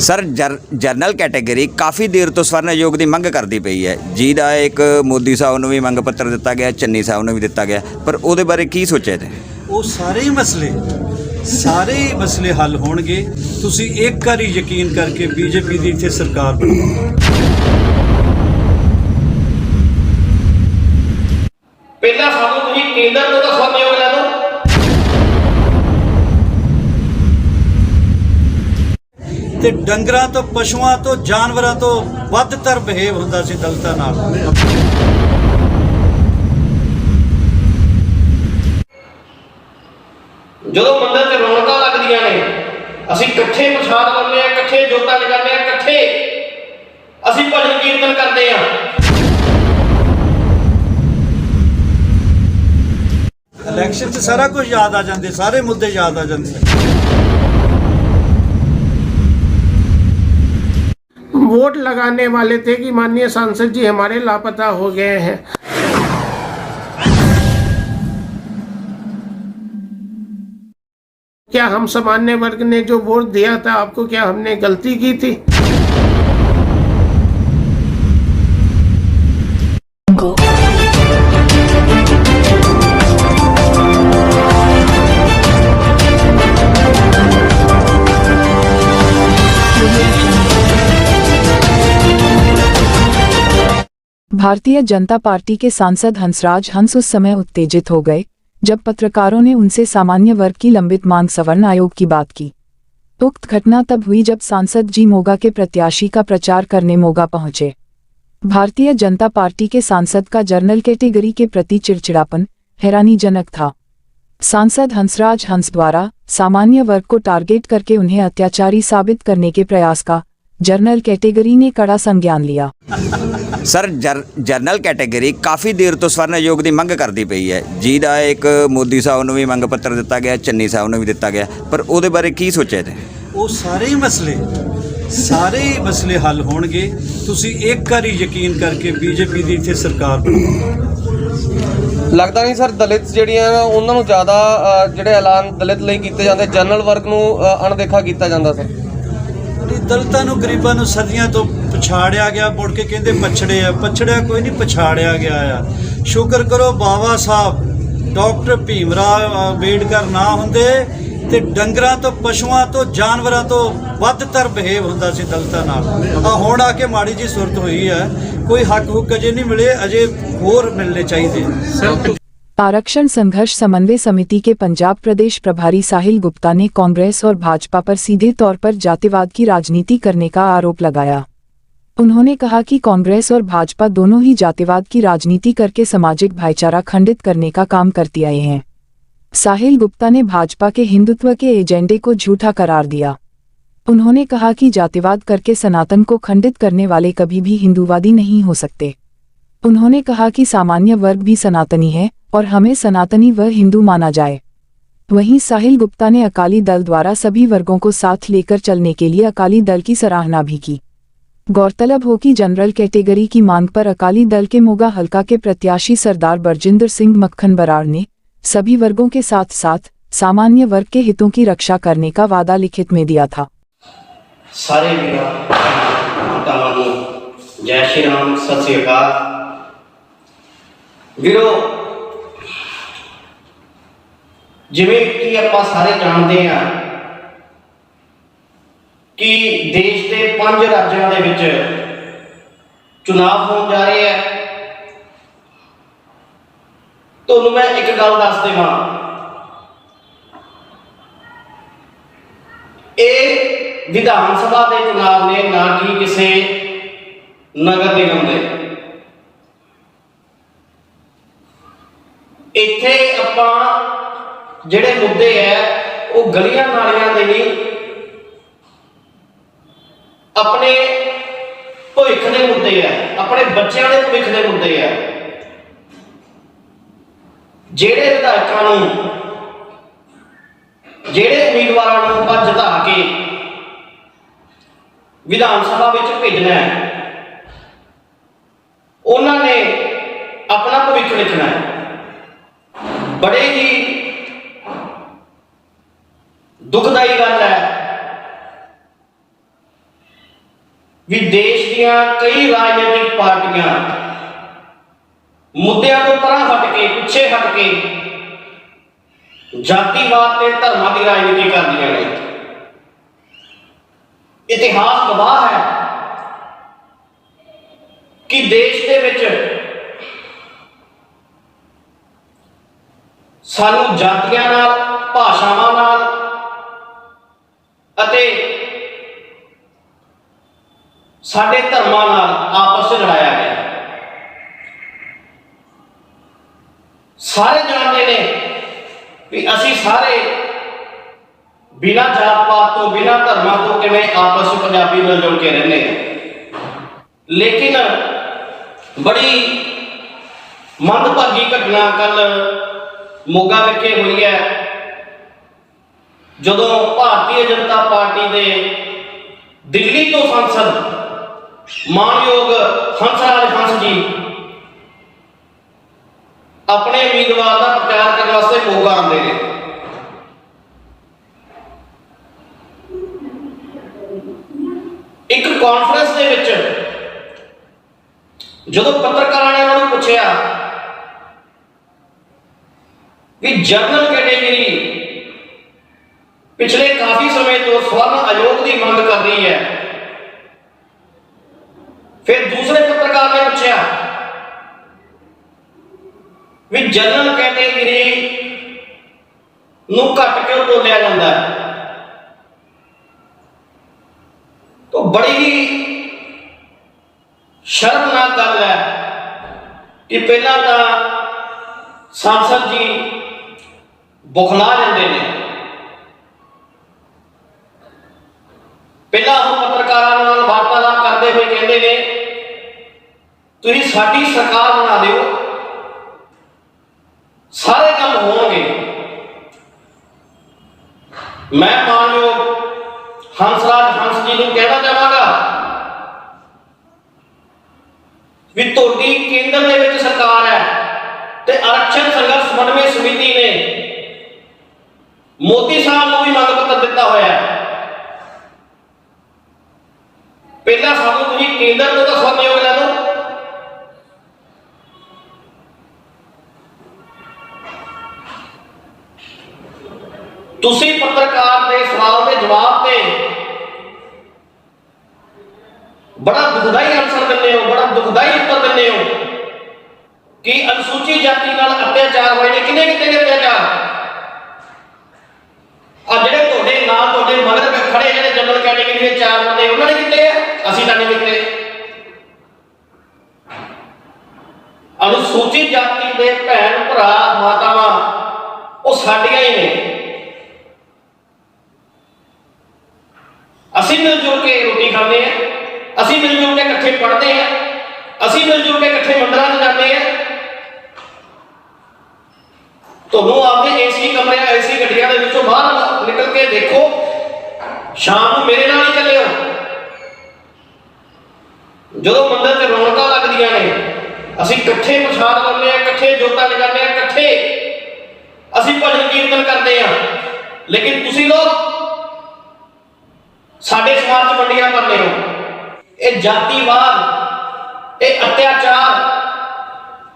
Sir general category काफ़ी देर तो स्वर्ण आयोग की मंग करती पई है, जिहदा एक मोदी साहब नूं भी मंग पत्र दिता गया, चन्नी साहब नूं भी दिता गया, पर उहदे बारे की सोचे थे? वो सारे ही मसले हल होणगे। तुसीं एक वारी यकीन करके बीजेपी की इत्थे सरकार बनाओ। पहला सानू तुसीं केंद्र तो स्वर्ण आयोग लै दो। ते डंगरां तो पशुआं तो जानवरां तो वधतर बिहेव हुंदा सी दलितां नाल। ਜਦੋਂ ਮੰਦਰ ਤੇ ਰੌਣਕਾਂ ਲੱਗਦੀਆਂ ਨੇ ਅਸੀਂ ਇਕੱਠੇ ਪ੍ਰਸ਼ਾਦ ਬਣਦੇ ਆ, ਇਕੱਠੇ ਜੋਤਾਂ ਜਗਾਉਂਦੇ ਆ, ਇਕੱਠੇ ਅਸੀਂ ਭਜਨ ਕੀਰਤਨ ਕਰਦੇ ਆ। इलैक्शन च सारा कुछ याद आ जाते, सारे मुद्दे याद आ जाते। वोट लगाने वाले थे कि माननीय सांसद जी हमारे लापता हो गए हैं। क्या हम सामान्य वर्ग ने जो वोट दिया था आपको, क्या हमने गलती की थी? भारतीय जनता पार्टी के सांसद हंसराज हंस उस समय उत्तेजित हो गए जब पत्रकारों ने उनसे सामान्य वर्ग की लंबित मांग सवर्ण आयोग की बात की। उक्त घटना तब हुई जब सांसद जी मोगा के प्रत्याशी का प्रचार करने मोगा पहुंचे। भारतीय जनता पार्टी के सांसद का जर्नल कैटेगरी के प्रति चिड़चिड़ापन हैरानीजनक था। सांसद हंसराज हंस द्वारा सामान्य वर्ग को टारगेट करके उन्हें अत्याचारी साबित करने के प्रयास का जर्नल कैटेगरी ने कड़ा संज्ञान लिया। सर जरनल कैटेगरी काफ़ी देर तो स्वर्ण आयोग की मंग करती पई है, जिहदा एक मोदी साहब नूं भी मंग पत्र दिता गया, चन्नी साहब नूं भी दिता गया, पर उहदे बारे की सोचे थे? वो सारे ही मसले हल होणगे। तुसीं एक वारी यकीन करके बीजेपी की इत्थे सरकार बनाओ। लगता नहीं सर दलित ਜਿਹੜੀਆਂ ਉਹਨਾਂ ਨੂੰ ਜ਼ਿਆਦਾ ਜਿਹੜੇ ਐਲਾਨ ਦਲਿਤ ਲਈ ਕੀਤੇ ਜਾਂਦੇ, ਜਨਰਲ ਵਰਗ ਨੂੰ ਅਣਦੇਖਾ ਕੀਤਾ ਜਾਂਦਾ ਸਰ। ਦਲਿਤਾਂ ਨੂੰ ਗਰੀਬਾਂ ਨੂੰ ਸਦੀਆਂ ਤੋਂ ਪਛਾੜਿਆ ਗਿਆ, ਮੁੜ ਕੇ ਕਹਿੰਦੇ ਪਛੜਿਆ ਕੋਈ ਨਹੀਂ, ਪਛਾੜਿਆ ਗਿਆ ਆ। ਸ਼ੁਕਰ ਕਰੋ ਬਾਬਾ ਸਾਹਿਬ ਡਾਕਟਰ ਭੀਮ ਰਾਓ ਅੰਬੇਡਕਰ ਨਾ ਹੁੰਦੇ ਤੇ ਡੰਗਰਾਂ ਤੋਂ ਪਸ਼ੂਆਂ ਤੋਂ ਜਾਨਵਰਾਂ ਤੋਂ ਵੱਧਤਰ ਬਿਹੇਵ ਹੁੰਦਾ ਸੀ ਦਲਿਤਾਂ ਨਾਲ। ਆ ਹੁਣ ਆ ਕੇ ਮਾੜੀ ਜੀ ਸੁਰਤ ਹੋਈ ਹੈ, ਕੋਈ ਹੱਕ ਹੁੱਕ ਅਜੇ ਨਹੀਂ ਮਿਲੇ, ਅਜੇ ਹੋਰ ਮਿਲਣੇ ਚਾਹੀਦੇ। आरक्षण संघर्ष समन्वय समिति के पंजाब प्रदेश प्रभारी साहिल गुप्ता ने कांग्रेस और भाजपा पर सीधे तौर पर जातिवाद की राजनीति करने का आरोप लगाया। उन्होंने कहा कि कांग्रेस और भाजपा दोनों ही जातिवाद की राजनीति करके सामाजिक भाईचारा खंडित करने का काम करती आए हैं। साहिल गुप्ता ने भाजपा के हिंदुत्व के एजेंडे को झूठा करार दिया। उन्होंने कहा कि जातिवाद करके सनातन को खंडित करने वाले कभी भी हिंदूवादी नहीं हो सकते। उन्होंने कहा कि सामान्य वर्ग भी सनातनी है और हमें सनातनी व हिंदू माना जाए। वहीं साहिल गुप्ता ने अकाली दल द्वारा सभी वर्गों को साथ लेकर चलने के लिए अकाली दल की सराहना भी की। गौरतलब हो कि जनरल कैटेगरी की मांग पर अकाली दल के मोगा हलका के प्रत्याशी सरदार बरजिंदर सिंह मक्खन बराड़ ने सभी वर्गों के साथ साथ सामान्य वर्ग के हितों की रक्षा करने का वादा लिखित में दिया था। सारे जय श्री राम, सत श्री अकाल। ਵੀਰੋ, ਜਿਵੇਂ ਕਿ ਆਪਾਂ ਸਾਰੇ ਜਾਣਦੇ ਹਾਂ ਕਿ ਦੇਸ਼ ਦੇ 5 ਰਾਜਾਂ ਦੇ ਵਿੱਚ ਚੁਣਾਵ ਹੋਣ ਜਾ ਰਹੇ ਆ। ਤੁਹਾਨੂੰ ਮੈਂ ਇੱਕ ਗੱਲ ਦੱਸ ਦੇਵਾਂ, ਇਹ ਵਿਧਾਨ ਸਭਾ ਦੇ ਚੁਣਾਵ ਨੇ, ਨਾ ਕਿ ਕਿਸੇ ਨਗਰ ਨਿਗਮ ਦੇ। ਇੱਥੇ ਆਪਾਂ ਜਿਹੜੇ ਮੁੱਦੇ ਹੈ ਉਹ ਗਲੀਆਂ ਨਾਲੀਆਂ ਦੇ ਨਹੀਂ, ਆਪਣੇ ਭਵਿੱਖ ਦੇ ਮੁੱਦੇ ਹੈ, ਆਪਣੇ ਬੱਚਿਆਂ ਦੇ ਭਵਿੱਖ ਦੇ ਮੁੱਦੇ ਹੈ। ਜਿਹੜੇ ਵਿਧਾਇਕਾਂ ਨੂੰ, ਜਿਹੜੇ ਉਮੀਦਵਾਰਾਂ ਨੂੰ ਆਪਾਂ ਜਿਤਾ ਕੇ ਵਿਧਾਨ ਸਭਾ ਵਿੱਚ ਭੇਜਣਾ ਹੈ, ਉਹਨਾਂ ਨੇ ਆਪਣਾ ਭਵਿੱਖ ਲਿਖਣਾ ਹੈ। बड़े ही दुखदाई गल है ਵੀ ਦੇਸ਼ ਦੀਆਂ ਕਈ ਰਾਜਨੀਤਿਕ ਪਾਰਟੀਆਂ ਮੁੱਦਿਆਂ ਤੋਂ ਪਰਾਂ ਹਟ ਕੇ, ਪਿੱਛੇ ਹਟ ਕੇ ਜਾਤੀਵਾਦ ਤੇ ਧਰਮਾਂ ਦੀ ਰਾਜਨੀਤੀ ਕਰਦੀਆਂ ਨੇ। ਇਤਿਹਾਸ ਗਵਾਹ ਹੈ ਕਿ ਦੇਸ਼ ਦੇ ਵਿੱਚ ਸਾਨੂੰ ਜਾਤੀਆਂ ਨਾਲ, ਭਾਸ਼ਾਵਾਂ ਨਾਲ ਅਤੇ ਸਾਡੇ ਧਰਮਾਂ ਨਾਲ ਆਪਸ ਵਿੱਚ ਲੜਾਇਆ ਗਿਆ। ਸਾਰੇ ਜਾਣਦੇ ਨੇ ਵੀ ਅਸੀਂ ਸਾਰੇ ਬਿਨਾਂ ਜਾਤ ਪਾਤ ਤੋਂ, ਬਿਨਾਂ ਧਰਮਾਂ ਤੋਂ ਕਿਵੇਂ ਆਪਸ ਵਿੱਚ ਪੰਜਾਬੀ ਮਿਲ ਜੁਲ ਕੇ ਰਹਿੰਦੇ ਹਾਂ। ਲੇਕਿਨ ਬੜੀ ਮੰਦਭਾਗੀ ਘਟਨਾ ਕੱਲ ਮੋਗਾ ਵਿਖੇ ਹੋਈ ਹੈ, ਜਦੋਂ ਭਾਰਤੀ ਜਨਤਾ ਪਾਰਟੀ ਦੇ ਦਿੱਲੀ ਤੋਂ ਸੰਸਦ ਮਾਨਯੋਗ ਹੰਸਰਾਜ ਹੰਸ ਜੀ ਆਪਣੇ ਉਮੀਦਵਾਰ ਦਾ ਪ੍ਰਚਾਰ ਕਰਨ ਵਾਸਤੇ ਮੋਗਾ ਆਉਂਦੇ ਨੇ। ਇੱਕ ਕਾਨਫਰੰਸ ਦੇ ਵਿੱਚ ਜਦੋਂ ਪੱਤਰਕਾਰਾਂ ਨੇ ਉਹਨਾਂ ਨੂੰ ਪੁੱਛਿਆ ਵੀ ਜਨਰਲ ਕੈਟੇਗਰੀ ਪਿਛਲੇ ਕਾਫੀ ਸਮੇਂ ਤੋਂ ਸਵਰਨ ਆਯੋਗ ਦੀ ਮੰਗ ਕਰ ਰਹੀ ਹੈ, ਫਿਰ ਦੂਸਰੇ ਪੱਤਰਕਾਰ ਨੇ ਪੁੱਛਿਆ ਵੀ ਜਨਰਲ ਕੈਟੇਗਰੀ ਨੂੰ ਘੱਟ ਕਿਉਂ ਤੋਲਿਆ ਜਾਂਦਾ ਹੈ। ਤਾਂ ਬੜੀ ਹੀ ਸ਼ਰਮਨਾਕ ਗੱਲ ਹੈ ਕਿ ਪਹਿਲਾਂ ਤਾਂ ਸੰਸਦ ਜੀ ਬੁਖਲਾ ਜਾਂਦੇ ਨੇ, ਪਹਿਲਾਂ ਉਹ ਪੱਤਰਕਾਰਾਂ ਨਾਲ ਵਾਰਤਾਲਾਪ ਕਰਦੇ ਹੋਏ ਕਹਿੰਦੇ ਨੇ ਤੁਸੀਂ ਸਾਡੀ ਸਰਕਾਰ ਬਣਾ ਦਿਓ, ਸਾਰੇ ਕੰਮ ਹੋਣਗੇ। ਮੈਂ ਮਾਨਯੋਗ ਹੰਸਰਾਜ ਹੰਸ ਜੀ ਨੂੰ ਕਹਿਣਾ ਚਾਹਾਂਗਾ ਵੀ ਤੁਹਾਡੀ ਕੇਂਦਰ ਦੇ ਵਿੱਚ ਸਰਕਾਰ ਹੈ ਤੇ ਆਰਕਸ਼ਣ ਸੰਘਰਸ਼ ਸਮन्वय ਸਮਿਤੀ ਨੇ ਮੋਦੀ ਸਾਹਿਬ ਨੂੰ ਵੀ ਮੰਗ ਪੱਤਰ ਦਿੱਤਾ ਹੋਇਆ ਹੈ। ਪਹਿਲਾਂ ਸਾਨੂੰ ਤੁਸੀਂ ਕੇਂਦਰ ਤੋਂ ਤਾਂ ਸਹਿਯੋਗ ਲੈ ਦਿਓ। ਤੁਸੀਂ ਪੱਤਰਕਾਰ ਦੇ ਸਵਾਲ ਦੇ ਜਵਾਬ ਤੇ ਬੜਾ ਦੁਖਦਾਈ ਆਨਸਰ ਦਿੰਦੇ ਹੋ, ਬੜਾ ਦੁਖਦਾਈ ਉੱਤਰ ਦਿੰਦੇ ਹੋ ਕਿ ਅਨੁਸੂਚਿਤ ਜਾਤੀ ਨਾਲ ਅਤਿਆਚਾਰ ਹੋਏ ਨੇ। ਕਿੰਨੇ ਕੀਤੇ ਨੇ ਅਤਿਆਚਾਰ? ਆ ਜਿਹੜੇ ਤੁਹਾਡੇ ਨਾਲ, ਤੁਹਾਡੇ ਮਗਰ ਖੜੇ ਜਿਹੜੇ ਜਨਰਲ ਕੈਟੇਗਰੀ ਦੇ 4 ਬੰਦੇ, ਉਹਨਾਂ ਨੇ ਕੀਤੇ ਆ, ਅਸੀਂ ਤਾਂ ਨਹੀਂ ਕੀਤੇ। ਅਨੁਸੂਚਿਤ ਜਾਤੀ ਦੇ ਭੈਣ ਭਰਾ ਮਾਤਾਵਾਂ ਉਹ ਸਾਡੀਆਂ ਹੀ ਨੇ। ਅਸੀਂ ਮਿਲ ਜੁਲ ਕੇ ਰੋਟੀ ਖਾਂਦੇ ਆ, ਅਸੀਂ ਮਿਲ ਜੁਲ ਕੇ ਇਕੱਠੇ ਪੜ੍ਹਦੇ ਆ, ਅਸੀਂ ਮਿਲ ਜੁਲ ਕੇ ਇਕੱਠੇ ਮੰਦਰਾਂ 'ਚ ਜਾਂਦੇ ਆ। ਤੁਹਾਨੂੰ ਆਪਦੇ ਏਸੀ ਕਮਰਿਆਂ, ਏਸੀ ਗੱਡੀਆਂ ਦੇ ਵਿੱਚੋਂ ਬਾਹਰ ਨਿਕਲ ਕੇ ਦੇਖੋ, ਸ਼ਾਮ ਨੂੰ ਮੇਰੇ ਨਾਲ ਹੀ ਚੱਲਿਓ। ਜਦੋਂ ਮੰਦਰ 'ਚ ਰੌਣਕਾਂ ਲੱਗਦੀਆਂ ਨੇ, ਅਸੀਂ ਇਕੱਠੇ ਪ੍ਰਸ਼ਾਦ ਲਾਉਂਦੇ ਆ, ਇਕੱਠੇ ਜੋਤਾਂ ਜਗਾਉਂਦੇ ਆ, ਇਕੱਠੇ ਅਸੀਂ ਭਜਨ ਕੀਰਤਨ ਕਰਦੇ ਆ। ਲੇਕਿਨ ਤੁਸੀਂ ਲੋਕ ਸਾਡੇ ਸਮਾਜ 'ਚ ਵੰਡੀਆਂ ਪਾਉਂਦੇ ਹੋ। ਇਹ ਜਾਤੀਵਾਦ, ਇਹ ਅਤਿਆਚਾਰ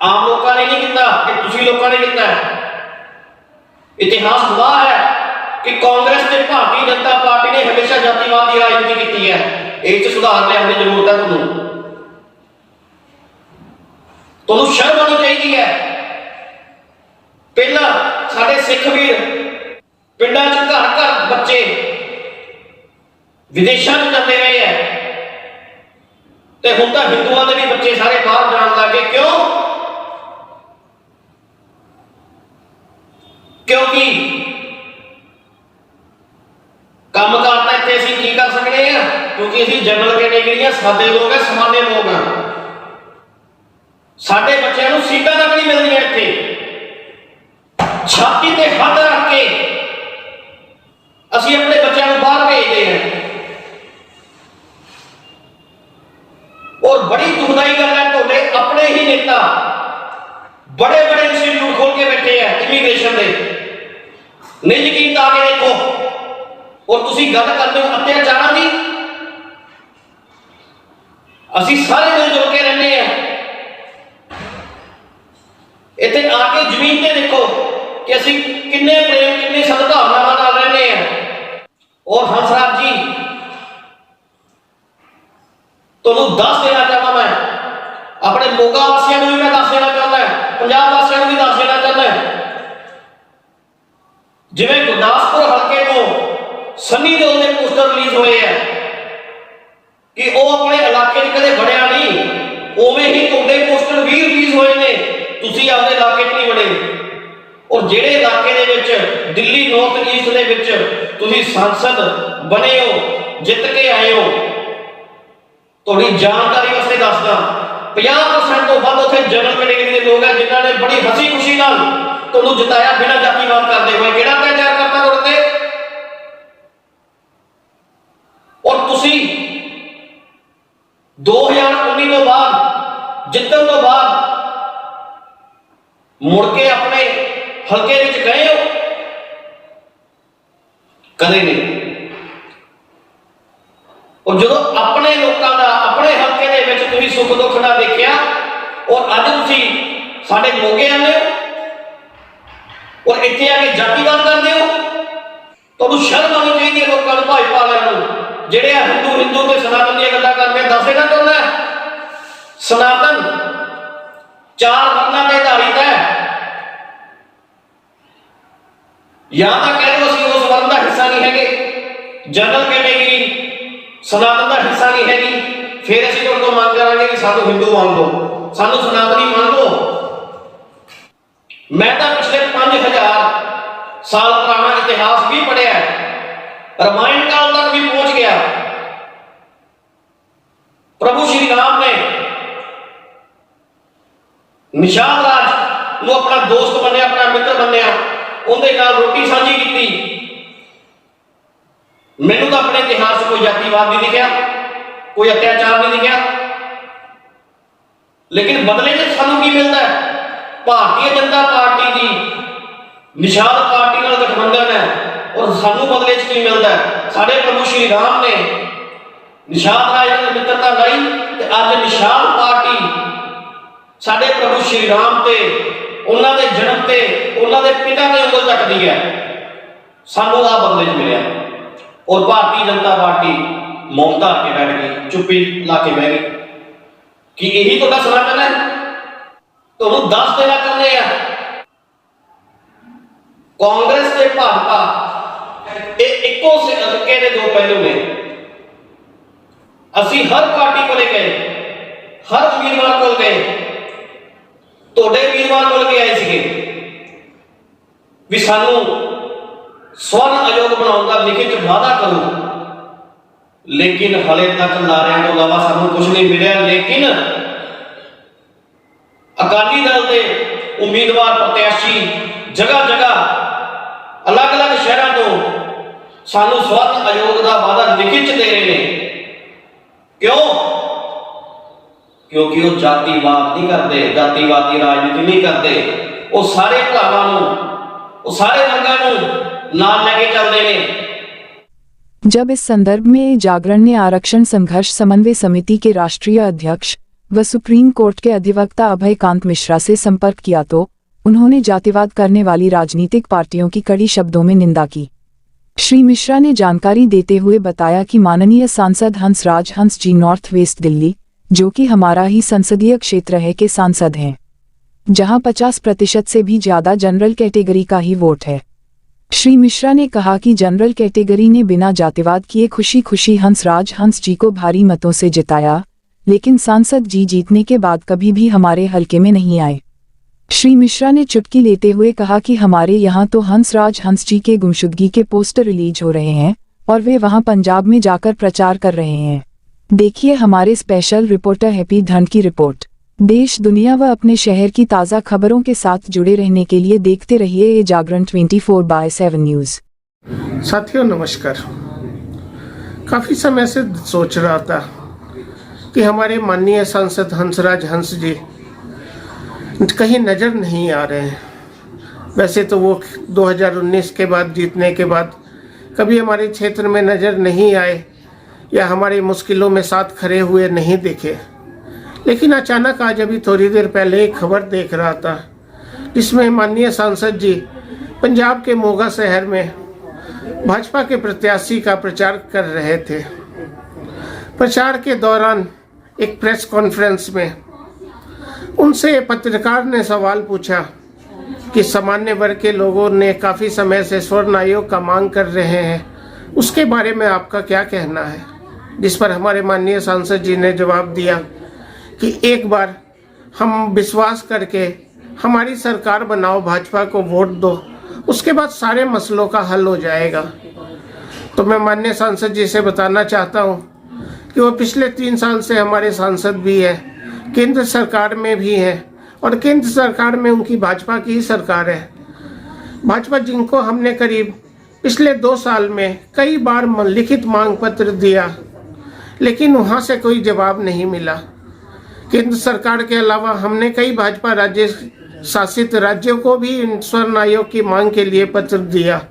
ਆਮ ਲੋਕਾਂ ਨੇ ਨਹੀਂ ਕੀਤਾ, ਇਹ ਤੁਸੀਂ ਲੋਕਾਂ ਨੇ ਕੀਤਾ ਹੈ। ਇਤਿਹਾਸ ਗਵਾਹ ਹੈ ਕਿ ਕਾਂਗਰਸ ਤੇ ਭਾਰਤੀ ਜਨਤਾ ਪਾਰਟੀ ਨੇ ਹਮੇਸ਼ਾ ਜਾਤੀਵਾਦ ਦੀ ਰਾਜਨੀਤੀ ਕੀਤੀ ਹੈ। ਇਹ 'ਚ ਸੁਧਾਰ ਲਿਆਉਣ ਦੀ ਜ਼ਰੂਰਤ ਹੈ। ਤੁਹਾਨੂੰ ਸ਼ਰਮ ਆਉਣੀ ਚਾਹੀਦੀ ਹੈ। ਪਹਿਲਾਂ ਸਾਡੇ ਸਿੱਖ ਵੀਰ ਪਿੰਡਾਂ 'ਚ ਘਰ ਘਰ ਬੱਚੇ ਵਿਦੇਸ਼ਾਂ 'ਚ ਜਾਂਦੇ ਰਹੇ ਹੈ, ਤੇ ਹੁਣ ਤਾਂ ਹਿੰਦੂਆਂ ਦੇ ਵੀ ਬੱਚੇ ਸਾਰੇ ਬਾਹਰ ਜਾਣ ਲੱਗੇ। ਕਿਉਂ? ਕਿਉਂਕਿ ਕੰਮ ਕਰਤਾ ਇੱਥੇ ਅਸੀਂ ਕੀ ਕਰ ਸਕਦੇ ਆ? ਕਿਉਂਕਿ ਅਸੀਂ ਜਨਰਲ ਕੈਟੇਗਰੀਆਂ, ਸਾਦੇ ਲੋਕ ਆ, ਸਮਾਨੇ ਲੋਕ ਆ। ਸਾਡੇ ਬੱਚਿਆਂ ਨੂੰ ਸੀਟਾਂ ਤੱਕ ਨਹੀਂ ਮਿਲਦੀਆਂ ਇੱਥੇ। ਛਾਤੀ ਤੇ ਹੱਥ ਰੱਖ ਕੇ ਅਸੀਂ ਆਪਣੇ ਬੱਚਿਆਂ ਨੂੰ ਬਾਹਰ ਭੇਜਦੇ ਹਾਂ। ਔਰ ਬੜੀ ਦੁਖਦਾਈ ਗੱਲ ਹੈ, ਤੁਹਾਡੇ ਆਪਣੇ ਹੀ ਨੇਤਾ बड़े बड़े इंस्टीट्यूट खोल के बैठे हैं इमीग्रेशन ਦੇ। नहीं यकीन तो आगे देखो। और तुसी गल करते हो अत्याचारां दी, ਅਸੀਂ ਸਾਰੇ ਮਿਲ ਜੁਲ ਕੇ ਰਹਿੰਦੇ ਆ। ਇੱਥੇ ਆ ਕੇ ਜ਼ਮੀਨ ਤੇ ਦੇਖੋ ਕਿ ਅਸੀਂ ਕਿੰਨੇ ਪ੍ਰੇਮ ਕਿੰਨੀ ਸਦਭਾਵਨਾਵਾਂ ਨਾਲ ਰਹਿੰਦੇ ਆ। ਔਰ ਹੰਸਰਾਜ ਜੀ ਤੁਹਾਨੂੰ ਦੱਸ ਦੇਣਾ ਚਾਹੁੰਦਾ, ਮੈਂ ਆਪਣੇ ਮੋਗਾ ਵਾਸੀਆਂ ਨੂੰ ਵੀ ਮੈਂ ਦੱਸ ਦੇਣਾ ਚਾਹੁੰਦਾ, ਪੰਜਾਬ ਵਾਸੀਆਂ ਨੂੰ ਵੀ ਦੱਸ ਦੇਣਾ ਚਾਹੁੰਦਾ, ਜਿਵੇਂ ਗੁਰਦਾਸਪੁਰ ਹਲਕੇ ਤੋਂ ਸੰਨੀ ਦਿਓਲ ਦੇ ਪੋਸਟਰ ਰਿਲੀਜ਼ ਹੋਏ ਆ ਕਿ ਉਹ ਆਪਣੇ ਇਲਾਕੇ 'ਚ ਕਦੇ ਵੜਿਆ ਨਹੀਂ, ਉਵੇਂ ਹੀ ਤੁਹਾਡੇ ਪੋਸਟਰ ਵੀ ਰਿਲੀਜ਼ ਹੋਏ ਨੇ, ਤੁਸੀਂ ਆਪਣੇ ਇਲਾਕੇ 'ਚ ਨਹੀਂ ਵੜੇ। ਔਰ ਜਿਹੜੇ ਇਲਾਕੇ ਦੇ ਵਿੱਚ ਦਿੱਲੀ ਨਾਰਥ ਈਸਟ ਦੇ ਵਿੱਚ ਤੁਸੀਂ ਸੰਸਦ ਬਣੇ ਹੋ, ਜਿੱਤ ਕੇ ਆਏ ਹੋ, ਤੁਹਾਡੀ ਜਾਣਕਾਰੀ ਵਾਸਤੇ ਦੱਸਦਾ 50% ਤੋਂ ਵੱਧ ਉੱਥੇ ਜਨਰਲ ਕੈਟੇਗਰੀ ਦੇ ਲੋਕ ਆ ਜਿਨ੍ਹਾਂ ਨੇ ਬੜੀ ਹਸੀ ਖੁਸ਼ੀ ਨਾਲ ਤੁਹਾਨੂੰ ਜਿਤਾਇਆ ਬਿਨਾਂ ਜਾਤੀਵਾਦ ਕਰਦੇ ਹੋਏ। ਕਿਹੜਾ ਅਤਿਆਚਾਰ ਕਰਤਾ ਤੁਹਾਡੇ ਤੇ? ਔਰ ਤੁਸੀਂ 2019 ਤੋਂ ਬਾਅਦ ਜਿੱਤਣ ਤੋਂ ਬਾਅਦ ਮੁੜ ਕੇ ਆਪਣੇ ਹਲਕੇ ਵਿੱਚ ਗਏ ਹੋ? ਕਦੇ ਨਹੀਂ। ਔਰ ਜਦੋਂ ਆਪਣੇ ਲੋਕਾਂ ਦਾ ਆਪਣੇ ਹਲਕੇ ਦੇ ਵਿੱਚ ਤੁਸੀਂ ਸੁੱਖ ਦੁੱਖ ਨਾ ਦੇਖਿਆ, ਔਰ ਅੱਜ ਤੁਸੀਂ ਸਾਡੇ ਮੋਗੇ ਆਉਂਦੇ ਹੋ ਔਰ ਇੱਥੇ ਆ ਕੇ ਜਾਤੀਵਾਦ ਕਰਦੇ ਹੋ, ਤੁਹਾਨੂੰ ਸ਼ਰਮ ਆਉਣੀ ਚਾਹੀਦੀ ਹੈ ਲੋਕਾਂ ਨੂੰ, ਭਾਜਪਾ ਵਾਲਿਆਂ ਨੂੰ, ਜਿਹੜੇ ਆ ਹਿੰਦੂ ਤੇ ਸਨਾਤਨ ਦੀਆਂ ਗੱਲਾਂ ਕਰਦੇ ਆ। ਦੱਸ ਦੇਣਾ ਚਾਹੁੰਦਾ, ਸਨਾਤਨ 4 ਵਰਨਾਂ ਤੇ ਆਧਾਰਿਤ ਹੈ, ਜਾਂ ਤਾਂ ਕਹਿ ਲਓ ਅਸੀਂ ਉਸ ਵਰਨ ਦਾ ਹਿੱਸਾ ਨਹੀਂ ਹੈਗੇ, ਜਨਰਲ ਕੈਟੇਗਰੀ ਸਨਾਤਨ ਦਾ ਹਿੱਸਾ ਨਹੀਂ ਹੈਗੀ, ਫਿਰ ਅਸੀਂ ਤੁਹਾਡੇ ਤੋਂ ਮੰਗ ਕਰਾਂਗੇ ਕਿ ਸਾਨੂੰ ਹਿੰਦੂ ਮੰਨ ਲਓ, ਸਾਨੂੰ ਸਨਾਤਨੀ ਮੰਨ ਲਓ। ਮੈਂ ਤਾਂ ਪਿਛਲੇ 5000 ਸਾਲ ਪੁਰਾਣਾ ਇਤਿਹਾਸ ਵੀ ਪੜ੍ਹਿਆ, ਰਾਮਾਇਣ ਕਾਲ ਤੱਕ ਵੀ ਪਹੁੰਚ ਗਿਆ। ਪ੍ਰਭੂ ਸ਼੍ਰੀ ਰਾਮ ਨੇ ਨਿਸ਼ਾਦ ਰਾਜ ਨੂੰ ਆਪਣਾ ਦੋਸਤ ਮੰਨਿਆ, ਆਪਣਾ ਮਿੱਤਰ ਮੰਨਿਆ, ਉਹਦੇ ਨਾਲ ਰੋਟੀ ਸਾਂਝੀ ਕੀਤੀ। ਮੈਨੂੰ ਤਾਂ ਆਪਣੇ ਇਤਿਹਾਸ 'ਚ ਕੋਈ ਜਾਤੀਵਾਦ ਨਹੀਂ ਦਿਖਿਆ, ਕੋਈ ਅਤਿਆਚਾਰ ਨਹੀਂ ਦਿਖਿਆ, ਲੇਕਿਨ ਬਦਲੇ 'ਚ ਸਾਨੂੰ ਕੀ ਮਿਲਦਾ ਹੈ? ਭਾਰਤੀ ਜਨਤਾ ਪਾਰਟੀ ਦੀ ਨਿਸ਼ਾਦ ਪਾਰਟੀ ਨਾਲ ਗਠਬੰਧਨ ਹੈ, ਔਰ ਸਾਨੂੰ ਬਦਲੇ 'ਚ ਕੀ ਮਿਲਦਾ ਹੈ? ਸਾਡੇ ਪ੍ਰਭੂ ਸ਼੍ਰੀ ਰਾਮ ਨੇ ਨਿਸ਼ਾਦ ਰਾਜ ਨਾਲ ਮਿੱਤਰਤਾ ਲਾਈ ਤੇ ਅੱਜ ਨਿਸ਼ਾਦ ਪਾਰਟੀ ਸਾਡੇ ਪ੍ਰਭੂ ਸ਼੍ਰੀ ਰਾਮ ਤੇ, ਉਹਨਾਂ ਦੇ ਜਨਮ ਤੇ, ਉਹਨਾਂ ਦੇ ਪਿਤਾ ਦੇ ਉਂਗਲ ਚੱਕਦੀ ਹੈ। ਸਾਨੂੰ ਆ ਬਦਲੇ 'ਚ ਮਿਲਿਆ, ਔਰ ਭਾਰਤੀ ਜਨਤਾ ਪਾਰਟੀ ਮੌਨ ਧਾਰ ਕੇ ਬੈਠ ਗਈ, ਚੁੱਪੀ ਲਾ ਕੇ ਬਹਿ ਗਈ। ਕੀ ਇਹੀ ਤੁਹਾਡਾ ਸਨਾਤਨ ਹੈ? ਤੁਹਾਨੂੰ ਦੱਸ ਦੇਣਾ ਚਾਹੁੰਦੇ ਆ, ਕਾਂਗਰਸ ਤੇ ਭਾਜਪਾ ਇਹ ਇੱਕੋ ਸਿੱਕੇ ਦੇ ਦੋ ਪਹਿਲੂ ਨੇ। ਅਸੀਂ ਹਰ ਪਾਰਟੀ ਕੋਲੇ ਗਏ, ਹਰ ਉਮੀਦਵਾਰ ਕੋਲ ਗਏ, ਤੁਹਾਡੇ ਉਮੀਦਵਾਰ ਕੋਲ ਵੀ ਆਏ ਸੀਗੇ ਵੀ ਸਾਨੂੰ ਸਵਰਨ ਆਯੋਗ ਬਣਾਉਣ ਦਾ ਲਿਖਿਤ ਵਾਅਦਾ ਕਰੋ, ਲੇਕਿਨ ਹਲੇ ਤੱਕ ਨਾਰਿਆਂ ਤੋਂ ਇਲਾਵਾ ਸਾਨੂੰ ਕੁਝ ਨਹੀਂ ਮਿਲਿਆ। ਲੇਕਿਨ ਅਕਾਲੀ ਦਲ ਦੇ ਉਮੀਦਵਾਰ ਪ੍ਰਤਿਆਸ਼ੀ ਜਗ੍ਹਾ ਜਗ੍ਹਾ ਅਲੱਗ-ਅਲੱਗ ਸ਼ਹਿਰਾਂ ਤੋਂ ਸਾਨੂੰ ਸਵਰਨ ਆਯੋਗ ਦਾ ਵਾਅਦਾ ਲਿਖਿਤ 'ਚ ਦੇ ਰਹੇ ਨੇ। ਕਿਉਂ? ਕਿਉਂਕਿ ਉਹ ਜਾਤੀਵਾਦ ਨਹੀਂ ਕਰਦੇ, ਜਾਤੀਵਾਦੀ ਰਾਜਨੀਤੀ नहीं करते, वो सारे भरावां नूं, वो सारे रंगां नूं नाल लेके चलदे ने। जब इस संदर्भ में जागरण ने आरक्षण संघर्ष समन्वय समिति के राष्ट्रीय अध्यक्ष व सुप्रीम कोर्ट के अधिवक्ता अभय कांत मिश्रा से संपर्क किया तो उन्होंने जातिवाद करने वाली राजनीतिक पार्टियों की कड़ी शब्दों में निंदा की। श्री मिश्रा ने जानकारी देते हुए बताया कि माननीय सांसद हंसराज हंस जी नॉर्थ वेस्ट दिल्ली, जो कि हमारा ही संसदीय क्षेत्र है, के सांसद हैं, जहां 50% से भी ज्यादा जनरल कैटेगरी का ही वोट है। श्री मिश्रा ने कहा कि जनरल कैटेगरी ने बिना जातिवाद किए खुशी खुशी हंसराज हंस जी को भारी मतों से जिताया, लेकिन सांसद जी जीतने के बाद कभी भी हमारे हलके में नहीं आए। श्री मिश्रा ने चुटकी लेते हुए कहा कि हमारे यहाँ तो हंसराज हंस जी के गुमशुदगी के पोस्टर रिलीज हो रहे हैं और वे वहाँ पंजाब में जाकर प्रचार कर रहे हैं। देखिए हमारे स्पेशल रिपोर्टर हैप्पी धन की रिपोर्ट। देश दुनिया व अपने शहर की ताज़ा खबरों के साथ जुड़े रहने के लिए देखते रहिए ये जागरण 24/7 न्यूज़। साथियों नमस्कार। काफ़ी समय से सोच रहा था कि हमारे माननीय सांसद हंसराज हंस जी कहीं नज़र नहीं आ रहे हैं। वैसे तो वो 2019 के बाद जीतने के बाद कभी हमारे क्षेत्र में नज़र नहीं आए। या हमारी मुश्किलों में साथ खड़े हुए नहीं दिखे। लेकिन अचानक आज अभी थोड़ी देर पहले एक खबर देख रहा था जिसमें माननीय सांसद जी पंजाब के मोगा शहर में भाजपा के प्रत्याशी का प्रचार कर रहे थे। प्रचार के दौरान एक प्रेस कॉन्फ्रेंस में उनसे पत्रकार ने सवाल पूछा कि सामान्य वर्ग के लोगों ने काफ़ी समय से स्वर्ण आयोग का मांग कर रहे हैं, उसके बारे में आपका क्या कहना है? जिस पर हमारे माननीय सांसद जी ने जवाब दिया कि एक बार हम विश्वास करके हमारी सरकार बनाओ, भाजपा को वोट दो, उसके बाद सारे मसलों का हल हो जाएगा। तो मैं माननीय सांसद जी से बताना चाहता हूँ कि वो पिछले 3 साल से हमारे सांसद भी है, केंद्र सरकार में भी है और केंद्र सरकार में उनकी भाजपा की ही सरकार है। भाजपा जिनको हमने करीब पिछले 2 साल में कई बार लिखित मांग पत्र दिया, लेकिन वहाँ से कोई जवाब नहीं मिला। केंद्र सरकार के अलावा हमने कई भाजपा राज्य शासित राज्यों को भी स्वर्ण आयोग की मांग के लिए पत्र दिया,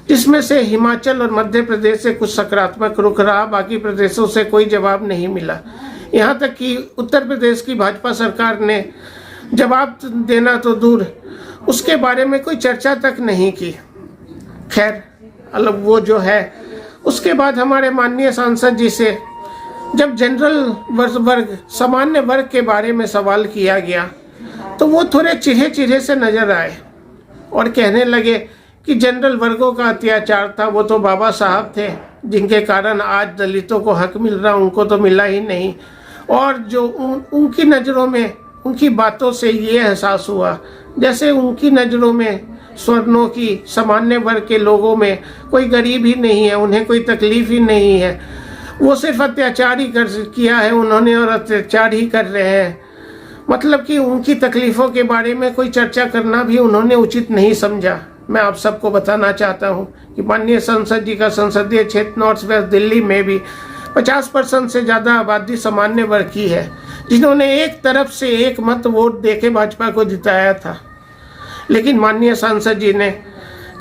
जिसमें से हिमाचल और मध्य प्रदेश से कुछ सकारात्मक रुख रहा, बाकी प्रदेशों से कोई जवाब नहीं मिला। यहाँ तक कि उत्तर प्रदेश की भाजपा सरकार ने जवाब देना तो दूर, उसके बारे में कोई चर्चा तक नहीं की। खैर, अलग वो जो है। उसके बाद हमारे माननीय सांसद जी से जब जनरल वर्ग सामान्य वर्ग के बारे में सवाल किया गया तो वो थोड़े चिढ़े से नजर आए और कहने लगे कि जनरल वर्गों का अत्याचार था, वो तो बाबा साहब थे जिनके कारण आज दलितों को हक मिल रहा, उनको तो मिला ही नहीं। और जो उनकी नज़रों में, उनकी बातों से ये एहसास हुआ जैसे उनकी नज़रों में स्वर्णों की सामान्य वर्ग के लोगों में कोई गरीब ही नहीं है, उन्हें कोई तकलीफ ही नहीं है, वो सिर्फ अत्याचार ही किया है उन्होंने और अत्याचार ही कर रहे हैं। मतलब कि उनकी तकलीफ़ों के बारे में कोई चर्चा करना भी उन्होंने उचित नहीं समझा। मैं आप सबको बताना चाहता हूं कि माननीय सांसद जी का संसदीय क्षेत्र नॉर्थ वेस्ट दिल्ली में भी 50% से ज़्यादा आबादी सामान्य वर्ग की है, जिन्होंने एक तरफ से एक मत वोट देके भाजपा को जिताया था। लेकिन माननीय सांसद जी ने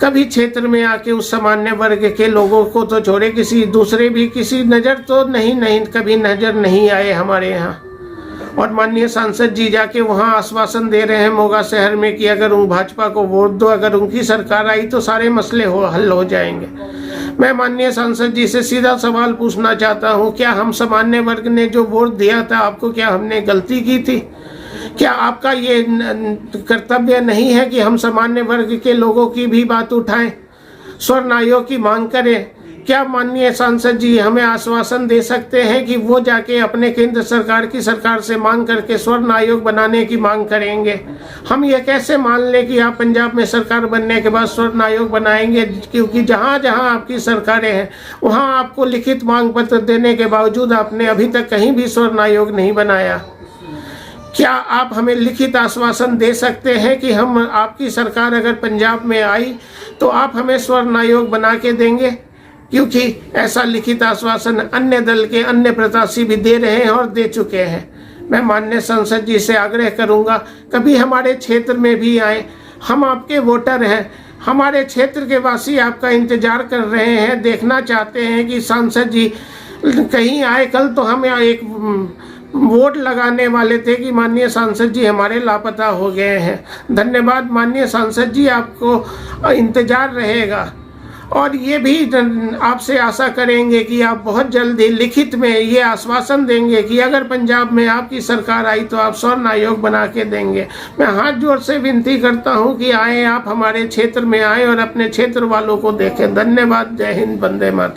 कभी क्षेत्र में आके उस सामान्य वर्ग के लोगों को तो छोड़े, किसी दूसरे भी किसी नज़र तो नहीं कभी नज़र नहीं आए हमारे यहाँ। और माननीय सांसद जी जाके वहाँ आश्वासन दे रहे हैं मोगा शहर में कि अगर उन भाजपा को वोट दो, अगर उनकी सरकार आई तो सारे मसले हल हो जाएंगे। मैं माननीय सांसद जी से सीधा सवाल पूछना चाहता हूँ, क्या हम सामान्य वर्ग ने जो वोट दिया था आपको, क्या हमने गलती की थी? क्या आपका ये कर्तव्य नहीं है कि हम सामान्य वर्ग के लोगों की भी बात उठाएं, स्वर्ण आयोग की मांग करें? क्या माननीय सांसद जी हमें आश्वासन दे सकते हैं कि वो जाके अपने केंद्र सरकार की सरकार से मांग करके स्वर्ण आयोग बनाने की मांग करेंगे? हम ये कैसे मान लें कि आप पंजाब में सरकार बनने के बाद स्वर्ण आयोग बनाएंगे, क्योंकि जहाँ जहाँ आपकी सरकारें हैं वहाँ आपको लिखित मांग पत्र देने के बावजूद आपने अभी तक कहीं भी स्वर्ण आयोग नहीं बनाया। क्या आप हमें लिखित आश्वासन दे सकते हैं कि हम आपकी सरकार अगर पंजाब में आई तो आप हमें स्वर्ण आयोग बना के देंगे? क्योंकि ऐसा लिखित आश्वासन अन्य दल के अन्य प्रत्याशी भी दे रहे हैं और दे चुके हैं। मैं माननीय सांसद जी से आग्रह करूंगा, कभी हमारे क्षेत्र में भी आए, हम आपके वोटर हैं, हमारे क्षेत्र के वासी आपका इंतजार कर रहे हैं, देखना चाहते हैं कि सांसद जी कहीं आए। कल तो हम एक वोट लगाने वाले थे कि माननीय सांसद जी हमारे लापता हो गए हैं। धन्यवाद माननीय सांसद जी, आपको इंतजार रहेगा। और ये भी आपसे आशा करेंगे कि आप बहुत जल्दी लिखित में ये आश्वासन देंगे कि अगर पंजाब में आपकी सरकार आई तो आप स्वर्ण आयोग बना के देंगे। मैं हाथ जोड़ से विनती करता हूं कि आए, आप हमारे क्षेत्र में आए और अपने क्षेत्र वालों को देखें। धन्यवाद। जय हिंद, वंदे मातरम।